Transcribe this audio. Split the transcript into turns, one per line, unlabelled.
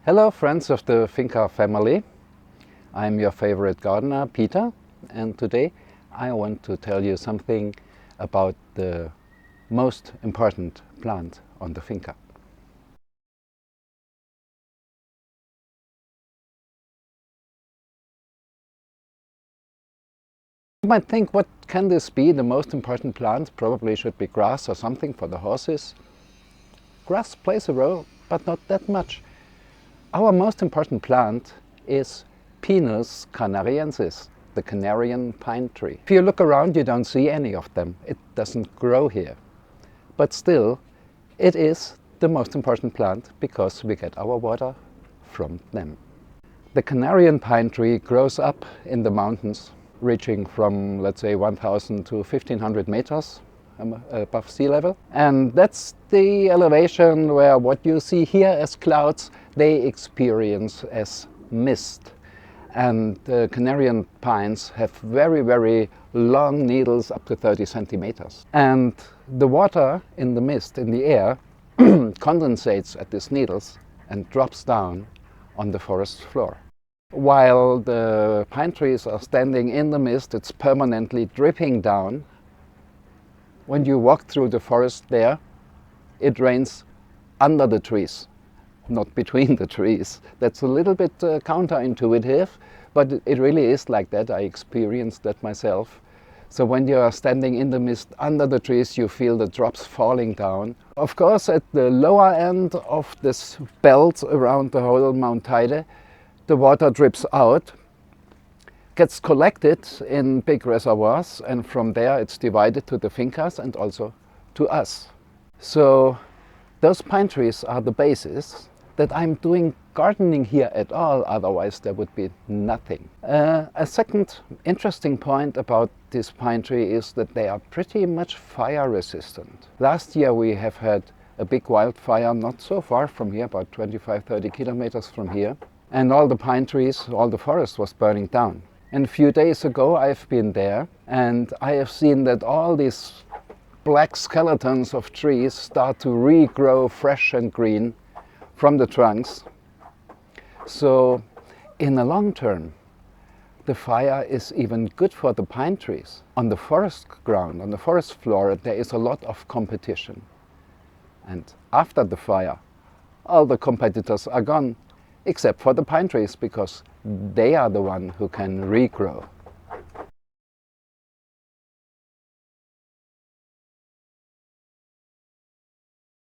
Hello friends of the Finca family. I'm your favorite gardener, Peter, and today I want to tell you something about the most important plant on the Finca. You might think, what can this be? The most important plant probably should be grass or something for the horses. Grass plays a role, but not that much. Our most important plant is Pinus canariensis, the Canarian pine tree. If you look around, you don't see any of them. It doesn't grow here. But still, it is the most important plant because we get our water from them. The Canarian pine tree grows up in the mountains, reaching from, let's say, 1,000 to 1,500 meters above sea level. And that's the elevation where what you see here as clouds, they experience as mist. And the Canarian pines have very, very long needles, up to 30 centimeters. And the water in the mist, in the air, condensates at these needles and drops down on the forest floor. While the pine trees are standing in the mist, it's permanently dripping down. When you walk through the forest there, it rains under the trees, not between the trees. That's a little bit counterintuitive, but it really is like that. I experienced that myself. So when you are standing in the mist under the trees, you feel the drops falling down. Of course, at the lower end of this belt around the whole Mount Teide, the water drips out, gets collected in big reservoirs, and from there it's divided to the fincas and also to us. So those pine trees are the basis that I'm doing gardening here at all, otherwise there would be nothing. A second interesting point about this pine tree is that they are pretty much fire resistant. Last year we have had a big wildfire not so far from here, about 25-30 kilometers from here, and all the pine trees, all the forest was burning down. And a few days ago I've been there and I have seen that all these black skeletons of trees start to regrow fresh and green from the trunks. So in the long term, the fire is even good for the pine trees. On the forest ground, on the forest floor, there is a lot of competition. And after the fire, all the competitors are gone, except for the pine trees, because they are the one who can regrow.